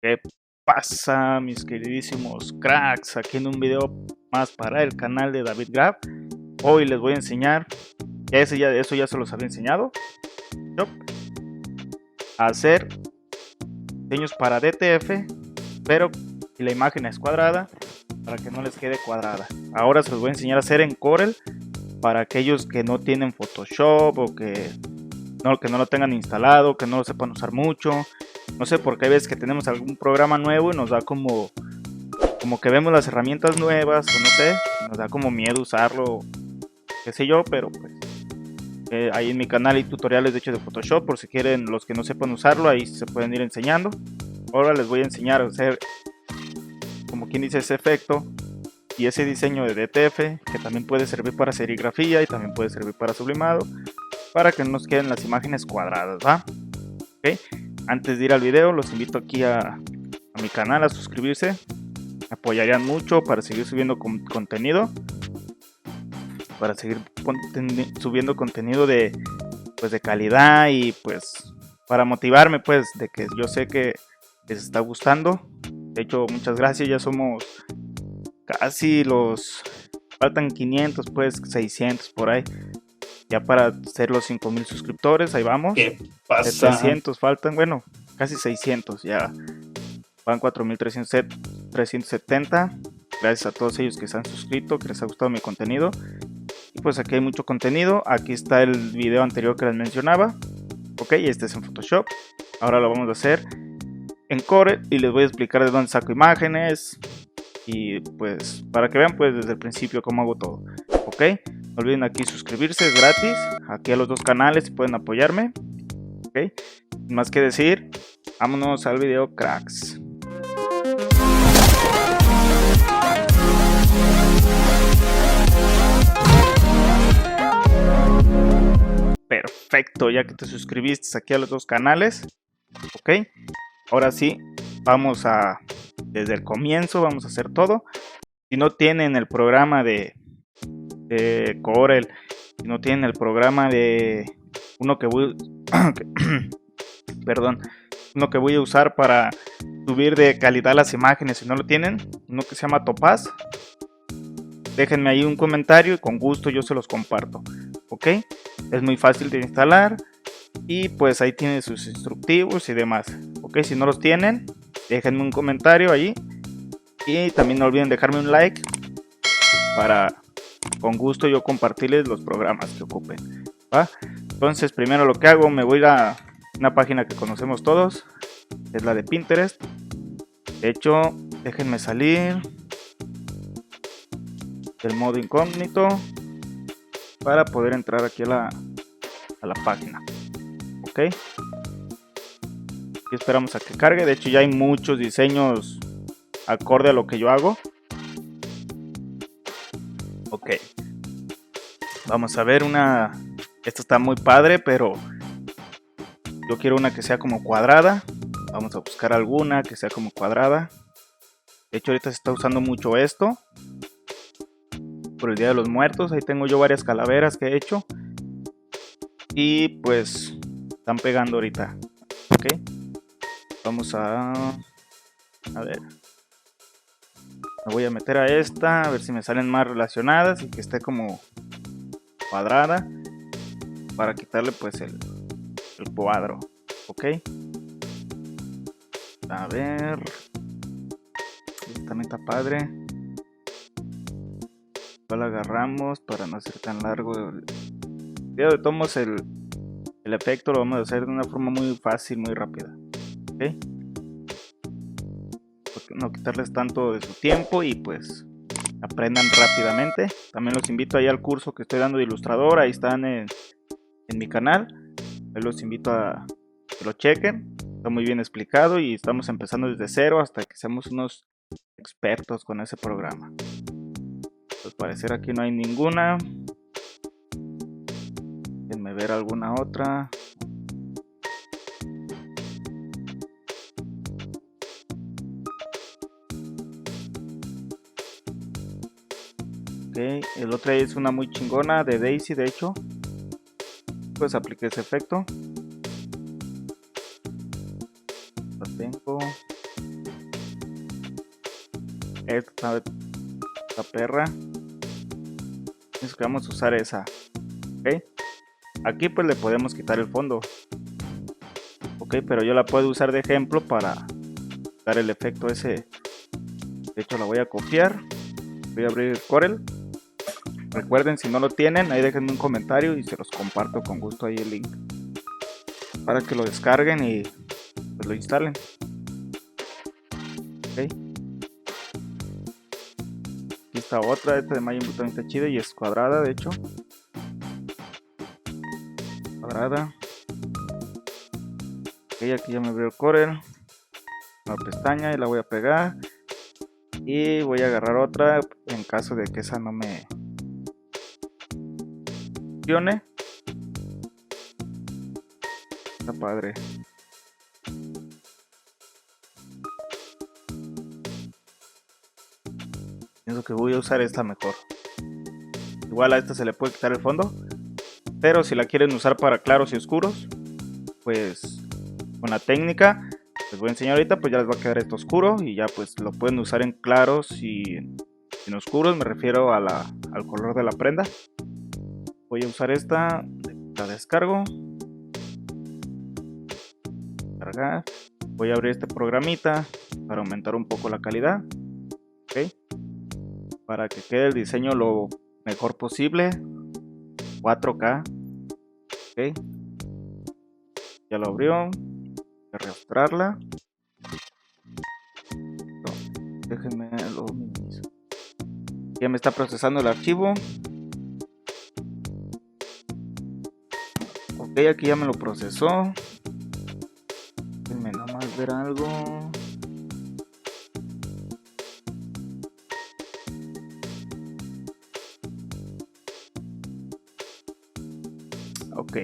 ¿Qué pasa, mis queridísimos cracks? Aquí en un video más para el canal de David Graf. Hoy les voy a enseñar, eso ya se los había enseñado, ¿no? A hacer diseños para DTF, pero si la imagen es cuadrada, para que no les quede cuadrada. Ahora se los voy a enseñar a hacer en Corel para aquellos que no tienen Photoshop o que no lo tengan instalado, que no lo sepan usar mucho. No sé, porque hay veces que tenemos algún programa nuevo y nos da como que vemos las herramientas nuevas, o no sé, nos da como miedo usarlo, qué sé yo, pero pues ahí en mi canal hay tutoriales de hecho de Photoshop, por si quieren los que no sepan usarlo, ahí se pueden ir enseñando. Ahora les voy a enseñar a hacer, como quien dice, ese efecto y ese diseño de DTF, que también puede servir para serigrafía y también puede servir para sublimado, para que no nos queden las imágenes cuadradas, ¿va? ¿Okay? Antes de ir al video, los invito aquí a mi canal a suscribirse. Me apoyarían mucho para seguir subiendo contenido. Para seguir subiendo contenido de calidad y pues para motivarme, pues, de que yo sé que les está gustando. De hecho, muchas gracias, ya somos casi faltan 500, pues 600 por ahí. Ya para ser los 5000 suscriptores, ahí vamos. ¿Qué pasa? 700 faltan, bueno, casi 600, ya van 4370. Gracias a todos ellos que se han suscrito, que les ha gustado mi contenido. Y pues aquí hay mucho contenido. Aquí está el video anterior que les mencionaba. Ok, este es en Photoshop. Ahora lo vamos a hacer en Corel y les voy a explicar de dónde saco imágenes. Y pues para que vean pues desde el principio cómo hago todo. Ok, no olviden aquí suscribirse, es gratis. Aquí a los dos canales pueden apoyarme. Ok, sin más que decir, vámonos al video, cracks. Perfecto, ya que te suscribiste aquí a los dos canales. Ok, ahora sí, vamos a, desde el comienzo vamos a hacer todo. Si no tienen el programa de Corel, si no tienen el programa de uno que voy perdón, uno que voy a usar para subir de calidad las imágenes, si no lo tienen, uno que se llama Topaz, déjenme ahí un comentario y con gusto yo se los comparto. Ok, es muy fácil de instalar y pues ahí tiene sus instructivos y demás. Ok, si no los tienen, déjenme un comentario ahí y también no olviden dejarme un like para con gusto yo compartirles los programas que ocupen, ¿va? Entonces primero lo que hago, me voy a una página que conocemos todos, es la de Pinterest. De hecho, déjenme salir del modo incógnito para poder entrar aquí a la página. Ok, y esperamos a que cargue. De hecho ya hay muchos diseños acorde a lo que yo hago. Ok, vamos a ver una. Esta está muy padre, pero yo quiero una que sea como cuadrada. Vamos a buscar alguna que sea como cuadrada. De hecho ahorita se está usando mucho esto por el Día de los Muertos. Ahí tengo yo varias calaveras que he hecho y pues están pegando ahorita. Ok, vamos a ver, me voy a meter a esta, a ver si me salen más relacionadas y que esté como cuadrada para quitarle pues el cuadro. Ok, a ver, esta también está padre. La agarramos para no hacer tan largo el video. De todos el efecto lo vamos a hacer de una forma muy fácil, muy rápida. Ok, porque no quitarles tanto de su tiempo y pues aprendan rápidamente. También los invito ahí al curso que estoy dando de ilustrador, ahí están en mi canal. Ahí los invito a que lo chequen, está muy bien explicado y estamos empezando desde cero hasta que seamos unos expertos con ese programa. Pues parecer aquí no hay ninguna. Déjenme ver alguna otra. Ok, el otro es una muy chingona de Daisy, de hecho. Pues apliqué ese efecto. Lo tengo. esta perra. Pienso que vamos a usar esa. Ok. Aquí pues le podemos quitar el fondo. Ok, pero yo la puedo usar de ejemplo para dar el efecto ese. De hecho la voy a copiar. Voy a abrir Corel. Recuerden, si no lo tienen, ahí déjenme un comentario y se los comparto con gusto ahí el link. Para que lo descarguen y pues lo instalen. Ok. Aquí está otra, esta de Majin Buu también está chida y es cuadrada de hecho. Cuadrada. Ok, aquí ya me abrió el Corel. Una pestaña y la voy a pegar. Y voy a agarrar otra en caso de que esa no me funcione. Está padre. Pienso que voy a usar esta mejor. Igual a esta se le puede quitar el fondo. Pero si la quieren usar para claros y oscuros, pues con la técnica les voy a enseñar ahorita, pues ya les va a quedar esto oscuro. Y ya pues lo pueden usar en claros y en oscuros. Me refiero a al color de la prenda. Voy a usar esta. La descargo. Cargar. Voy a abrir este programita para aumentar un poco la calidad. Ok. Para que quede el diseño lo mejor posible. 4K. Ok. Ya lo abrió. Voy a arrastrarla. Déjenme lo minimizo. Ya me está procesando el archivo. Ok, aquí ya me lo procesó. Déjenme nomás ver algo. Ok,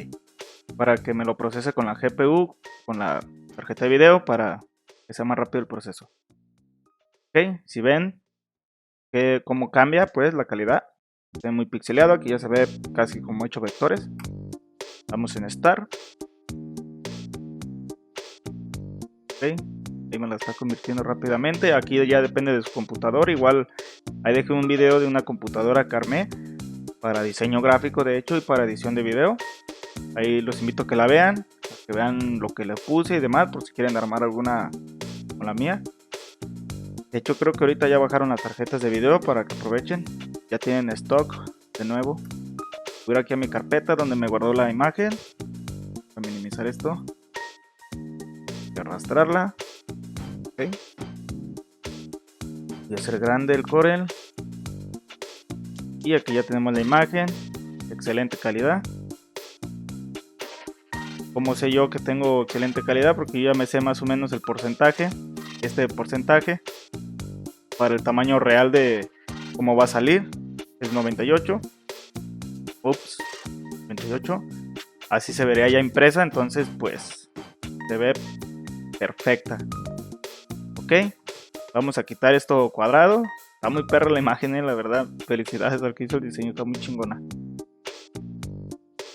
para que me lo procese con la GPU, con la tarjeta de video, para que sea más rápido el proceso. Ok, si ven que cómo cambia pues la calidad, se ve muy pixeleado, aquí ya se ve casi como 8 vectores. Vamos en Start. Ok, ahí me la está convirtiendo rápidamente. Aquí ya depende de su computador. Igual ahí dejé un video de una computadora Carmé para diseño gráfico de hecho y para edición de video. Ahí los invito a que la vean, a que vean lo que le puse y demás, por si quieren armar alguna con la mía. De hecho creo que ahorita ya bajaron las tarjetas de video para que aprovechen. Ya tienen stock de nuevo. Voy aquí a mi carpeta donde me guardó la imagen. Voy a minimizar esto. Voy a arrastrarla. Okay. Voy a hacer grande el Corel. Y aquí ya tenemos la imagen. Excelente calidad. Como sé yo que tengo excelente calidad? Porque yo ya me sé más o menos el porcentaje. Este porcentaje para el tamaño real de cómo va a salir es 98. Ups, 98. Así se vería ya impresa, entonces pues se ve perfecta. Ok, vamos a quitar esto cuadrado. Está muy perra la imagen, la verdad. Felicidades al que hizo el diseño, está muy chingona.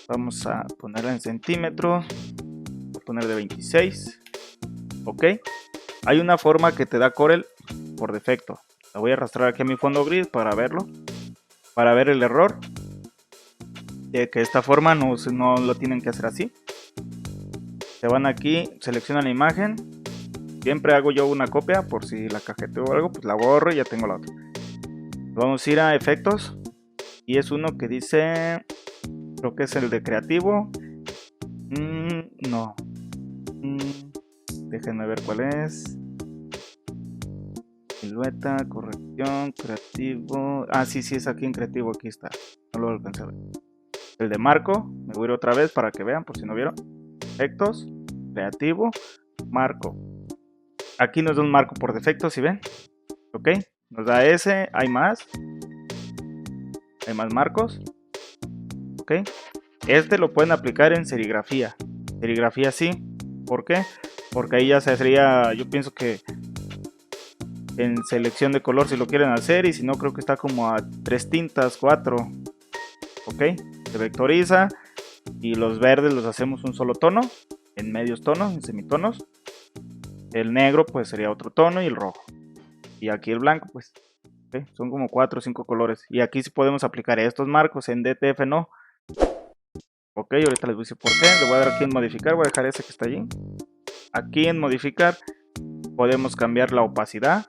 Vamos a ponerla en centímetros. Voy a poner de 26. Ok, hay una forma que te da Corel por defecto. La voy a arrastrar aquí a mi fondo gris para verlo, para ver el error de que esta forma no lo tienen que hacer así. Se van aquí, seleccionan la imagen. Siempre hago yo una copia por si la cajeteo o algo, pues la borro y ya tengo la otra. Vamos a ir a efectos y es uno que dice, creo que es el de creativo. No, déjenme ver cuál es. Silueta, corrección, creativo. Ah, sí, es aquí en creativo, aquí está. No lo alcancé a ver. El de marco, me voy a ir otra vez para que vean, por si no vieron. Efectos, creativo, marco. Aquí nos da un marco por defecto, si ven. Ok, nos da ese, hay más marcos. Ok, este lo pueden aplicar en serigrafía. Serigrafía sí, ¿por qué? Porque ahí ya sería, yo pienso que en selección de color si lo quieren hacer, y si no creo que está como a 3 tintas, 4. Ok, se vectoriza y los verdes los hacemos un solo tono, en medios tonos, en semitonos. El negro pues sería otro tono y el rojo. y aquí el blanco, pues. ¿Okay? Son como 4 o 5 colores. Y aquí sí podemos aplicar estos marcos, en DTF no. Ok, ahorita les voy a decir por qué. Le voy a dar aquí en modificar, voy a dejar ese que está allí. Aquí en modificar podemos cambiar la opacidad.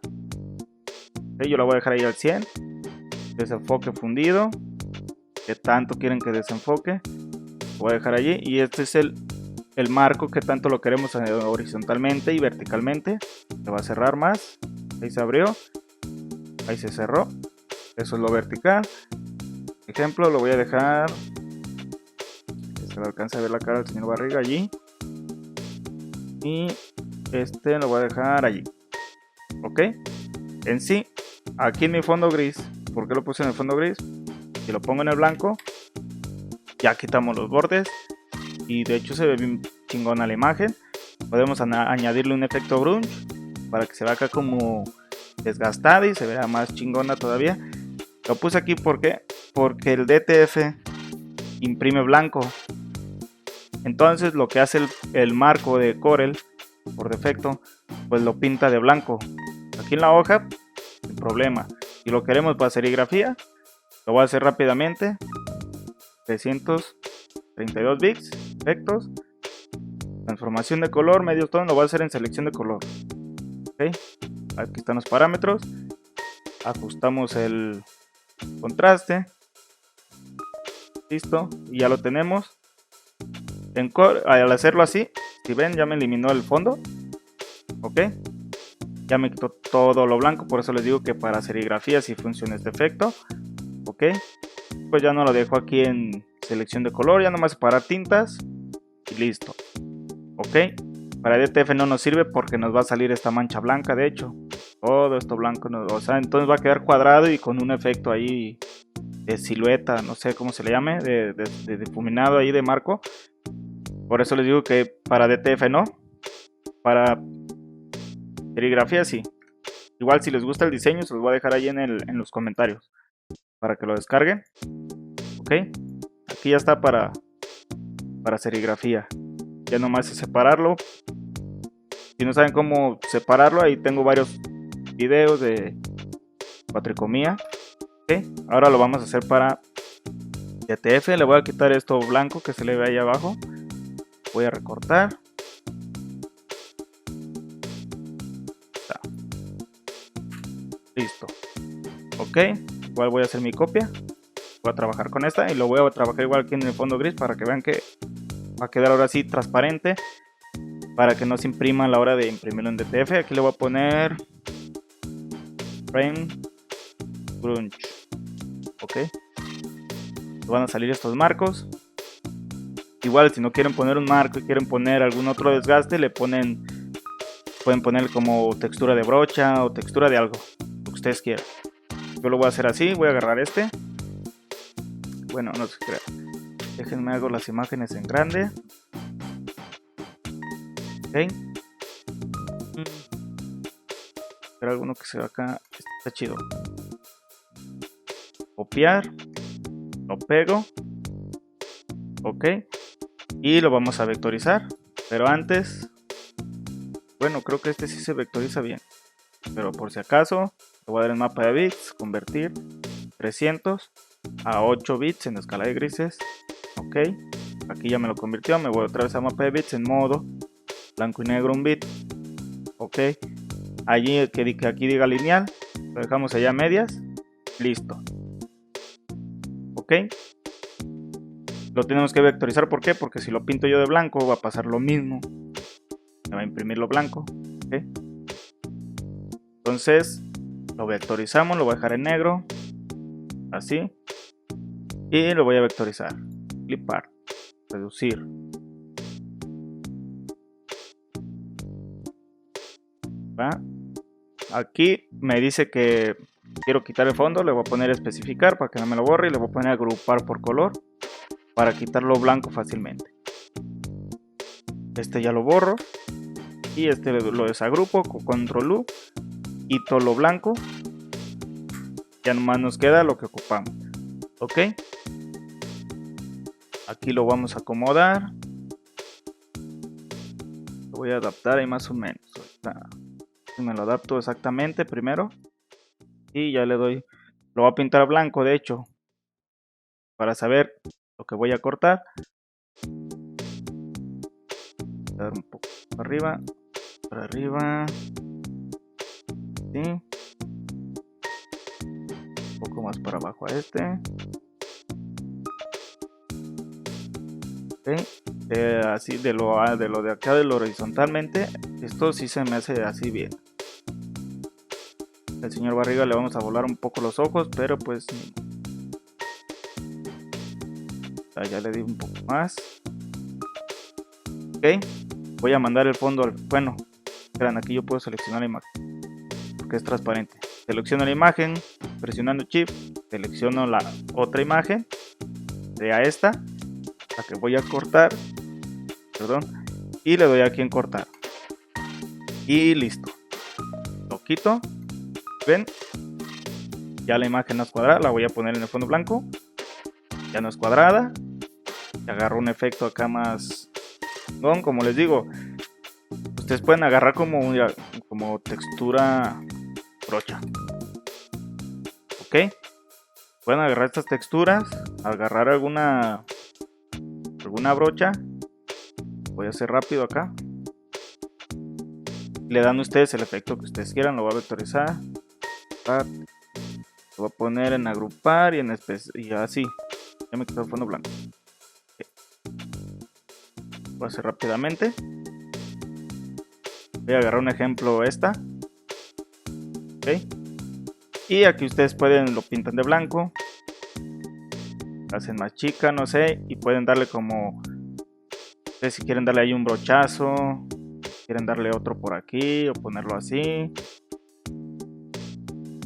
Okay, yo la voy a dejar ahí al 100. Desenfoque fundido. Que tanto quieren que desenfoque. Lo voy a dejar allí. Y este es el marco que tanto lo queremos horizontalmente y verticalmente. Se va a cerrar más. Ahí se abrió. Ahí se cerró. Eso es lo vertical. Ejemplo, lo voy a dejar. Que se le alcance a ver la cara del señor Barriga allí. Y este lo voy a dejar allí. Ok. En sí, aquí en mi fondo gris. ¿Por qué lo puse en el fondo gris? Si lo pongo en el blanco, ya quitamos los bordes. Y de hecho se ve bien chingona la imagen. Podemos añadirle un efecto grunge para que se vea acá como desgastada y se vea más chingona todavía. Lo puse aquí porque el DTF imprime blanco. Entonces lo que hace el marco de Corel por defecto, pues lo pinta de blanco. Aquí en la hoja, sin problema. Si lo queremos para serigrafía, lo voy a hacer rápidamente. 332 bits, efectos, transformación de color, medio tono, lo voy a hacer en selección de color. Okay. Aquí están los parámetros. Ajustamos el contraste. Listo, y ya lo tenemos. Al hacerlo así, si ven, ya me eliminó el fondo. Ok, ya me quitó todo lo blanco. Por eso les digo que para serigrafía sí funciona este efecto. Ok, pues ya no lo dejo aquí en selección de color, ya nomás separar tintas y listo. Ok, para DTF no nos sirve porque nos va a salir esta mancha blanca. De hecho, todo esto blanco, o sea, entonces va a quedar cuadrado y con un efecto ahí de silueta, no sé cómo se le llame, de difuminado ahí de marco. Por eso les digo que para DTF no, para serigrafía sí. Igual si les gusta el diseño se los voy a dejar ahí en los comentarios para que lo descarguen. Ok, aquí ya está para serigrafía. Ya nomás es separarlo. Si no saben cómo separarlo, ahí tengo varios videos de cuatricomía. Ok, ahora lo vamos a hacer para DTF. Le voy a quitar esto blanco que se le ve ahí abajo. Voy a recortar. Listo. Ok, igual voy a hacer mi copia. Voy a trabajar con esta y lo voy a trabajar igual aquí en el fondo gris para que vean que va a quedar ahora sí transparente, para que no se imprima a la hora de imprimirlo en DTF. Aquí le voy a poner frame grunge. Ok, van a salir estos marcos. Igual si no quieren poner un marco y quieren poner algún otro desgaste, pueden poner como textura de brocha o textura de algo, lo que ustedes quieran. Yo lo voy a hacer así. Voy a agarrar este. Bueno, no se crean. Déjenme hago las imágenes en grande. Ok. Pero alguno que se ve acá. Está chido. Copiar. Lo pego. Ok. Y lo vamos a vectorizar. Pero antes. Bueno, creo que este sí se vectoriza bien. Pero por si acaso. Le voy a dar el mapa de bits. Convertir 300 a 8 bits en escala de grises. Ok. Aquí ya me lo convirtió. Me voy otra vez a mapa de bits en modo blanco y negro un bit. Ok. Allí que aquí diga lineal. Lo dejamos allá a medias. Listo. Ok. Lo tenemos que vectorizar. ¿Por qué? Porque si lo pinto yo de blanco va a pasar lo mismo. Me va a imprimir lo blanco. ¿Okay? Entonces lo vectorizamos. Lo voy a dejar en negro. Así. Y lo voy a vectorizar. Clipar. Reducir. ¿Va? Aquí me dice que quiero quitar el fondo. Le voy a poner especificar para que no me lo borre. Y le voy a poner agrupar por color para quitarlo blanco fácilmente. Este ya lo borro. Y este lo desagrupo con control U. Quito lo blanco. Ya nomás nos queda lo que ocupamos. Ok. Aquí lo vamos a acomodar. Lo voy a adaptar ahí más o menos. Me lo adapto exactamente primero. Y ya le doy. Lo voy a pintar blanco, de hecho. Para saber lo que voy a cortar. Dar un poco para arriba. Para arriba. ¿Sí? Un poco más para abajo a este. ¿Okay? Así de lo de acá, de lo horizontalmente. Esto sí se me hace así bien. El señor Barriga le vamos a volar un poco los ojos, pero pues ya le di un poco más. Ok, voy a mandar el fondo al... Bueno, esperan, aquí yo puedo seleccionar la imagen porque es transparente. Selecciono la imagen, presionando Shift, selecciono la otra imagen, sea esta, la que voy a cortar, perdón, y le doy aquí en cortar. Y listo. Lo quito. ¿Ven? Ya la imagen no es cuadrada, la voy a poner en el fondo blanco. Ya no es cuadrada. Y agarro un efecto acá más... Como les digo, ustedes pueden agarrar como textura brocha. Ok. Pueden agarrar estas texturas, agarrar alguna brocha. Voy a hacer rápido acá. Le dan ustedes el efecto que ustedes quieran, lo voy a vectorizar. Lo voy a poner en agrupar y en y así. Ya me quedó el fondo blanco. Voy a hacer rápidamente. Voy a agarrar un ejemplo esta. Ok. Y aquí ustedes lo pintan de blanco. Hacen más chica, no sé. Y pueden darle como... si quieren darle ahí un brochazo. Quieren darle otro por aquí o ponerlo así.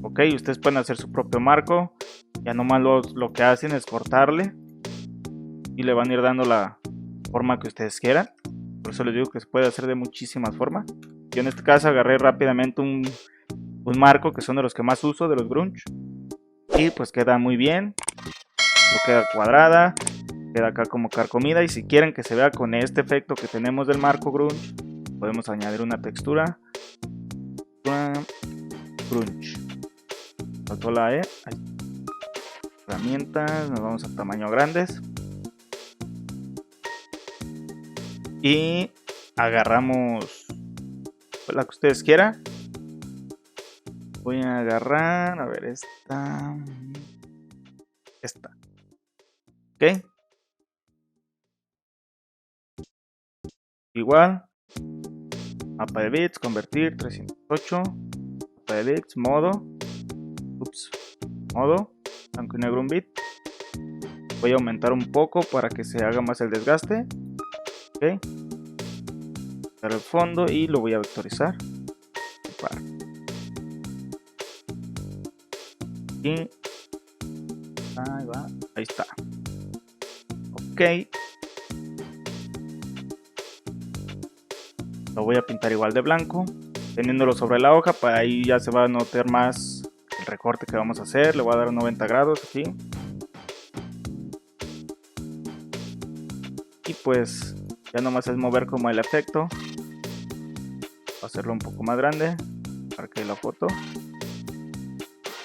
Ok, ustedes pueden hacer su propio marco. Ya nomás lo que hacen es cortarle. Y le van a ir dando la forma que ustedes quieran. Por eso les digo que se puede hacer de muchísimas formas. Yo en este caso agarré rápidamente un marco que son de los que más uso, de los grunge. Y pues queda muy bien. No queda cuadrada. Queda acá como carcomida. Y si quieren que se vea con este efecto que tenemos del marco grunge, podemos añadir una textura. Grunge. Faltó la E. Herramientas. Nos vamos a tamaño grandes. Y agarramos la que ustedes quieran. Voy a agarrar, a ver, esta. Ok. Igual. Mapa de bits, convertir, 308. Mapa de bits, modo. Modo. Blanco y negro un bit. Voy a aumentar un poco para que se haga más el desgaste. Ok. Dar el fondo y lo voy a vectorizar. Y ahí va, ahí está. Ok. Lo voy a pintar igual de blanco, teniéndolo sobre la hoja, para ahí ya se va a notar más el recorte que vamos a hacer. Le voy a dar 90 grados aquí. Y pues ya nomás es mover como el efecto. Voy a hacerlo un poco más grande para que la foto.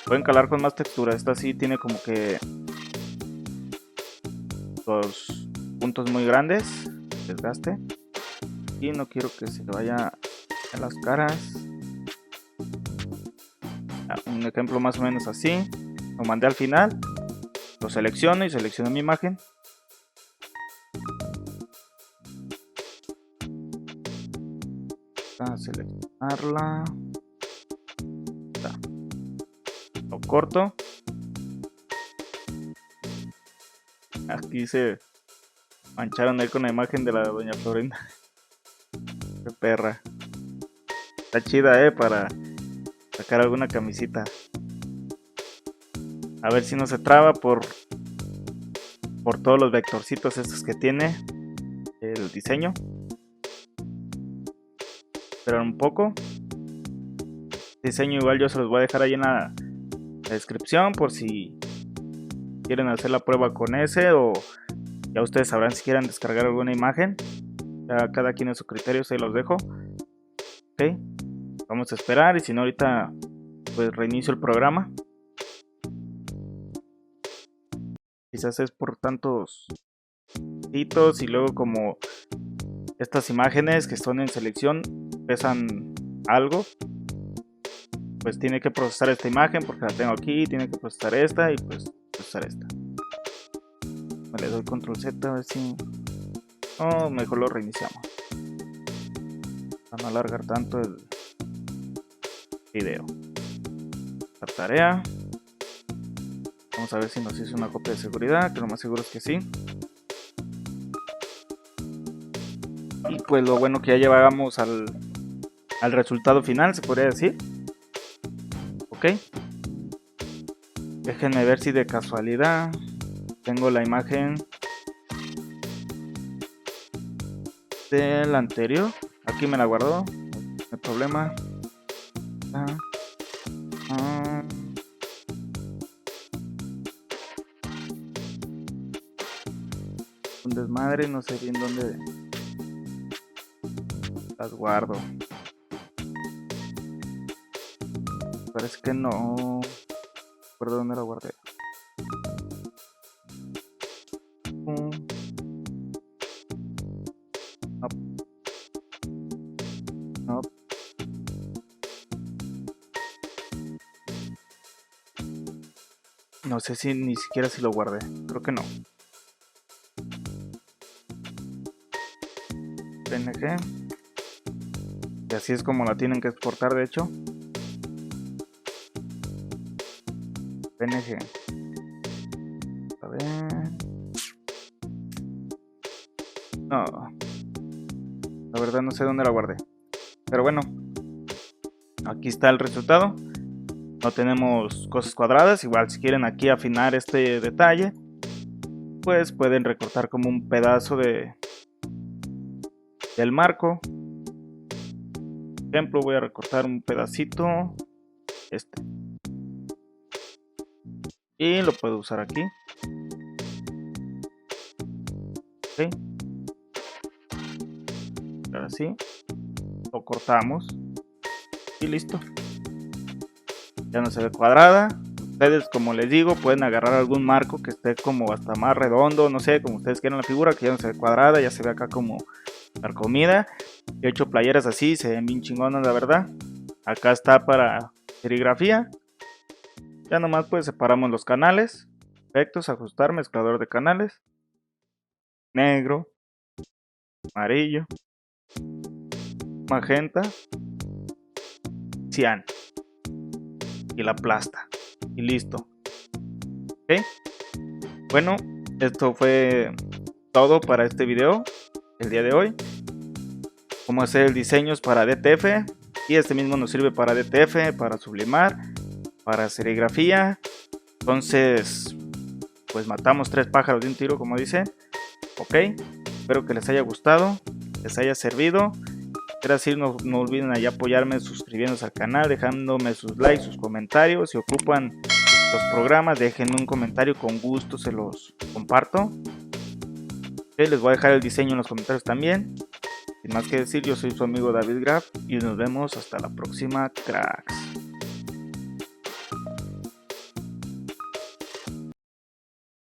Pueden calar con más textura. Esta sí tiene como que los puntos muy grandes. Desgaste. Y no quiero que se le vaya en las caras. Un ejemplo más o menos así. Lo mandé al final. Lo selecciono y selecciono mi imagen. A seleccionarla. Lo corto. Aquí se mancharon ahí con la imagen de la doña Florinda. Qué perra. Está chida, para sacar alguna camisita. A ver si no se traba por todos los vectorcitos estos que tiene el diseño. Esperar un poco. Diseño igual yo se los voy a dejar ahí en la descripción por si quieren hacer la prueba con ese, o ya ustedes sabrán si quieren descargar alguna imagen. Ya cada quien a su criterio, se los dejo. Ok, vamos Vamos a esperar, y si no ahorita pues reinicio el programa. Quizás es por tantos hitos, y luego como estas imágenes que son en selección pesan algo, pues tiene que procesar esta imagen porque la tengo aquí, tiene que procesar esta y pues procesar esta. Le doy control Z a ver si... Oh, mejor lo reiniciamos para no alargar tanto el video. La tarea. Vamos a ver si nos hizo una copia de seguridad, que lo más seguro es que sí. Y pues lo bueno que ya llevamos al resultado final, se podría decir. Ok. Déjenme ver si de casualidad tengo la imagen del anterior. Aquí me la guardó, no hay problema. Un desmadre, no sé bien dónde las guardo. Parece que no recuerdo dónde la guardé. No. No sé si ni siquiera si lo guardé. Creo que no. PNG. Y así es como la tienen que exportar, de hecho. PNG. A ver. No. La verdad no sé dónde la guardé. Pero bueno. Aquí está el resultado. No tenemos cosas cuadradas. Igual si quieren aquí afinar este detalle, pues pueden recortar como un pedazo del marco. Por ejemplo, voy a recortar un pedacito. Y lo puedo usar aquí. Ok. Ahora sí. Lo cortamos. Y listo. Ya no se ve cuadrada. Ustedes, como les digo, pueden agarrar algún marco que esté como hasta más redondo, no sé, como ustedes quieran la figura, que ya no se ve cuadrada, ya se ve acá como carcomida. He hecho playeras así, se ven bien chingonas, la verdad. Acá está para serigrafía. Ya nomás pues separamos los canales. Efectos, ajustar, mezclador de canales. Negro, amarillo, magenta, cian. Y la aplasta. Y listo. Ok. Bueno, esto fue todo para este video. El día de hoy. Cómo hacer diseños para DTF. Y este mismo nos sirve para DTF, para sublimar, para serigrafía. Entonces, pues matamos 3 pájaros de un tiro, como dicen. Ok. Espero que les haya gustado, les haya servido. Así no olviden ahí apoyarme suscribiéndose al canal, dejándome sus likes, sus comentarios. Si ocupan los programas, déjenme un comentario, con gusto se los comparto. Okay, les voy a dejar el diseño en los comentarios también. Sin más que decir, yo soy su amigo David Graf y nos vemos hasta la próxima, cracks.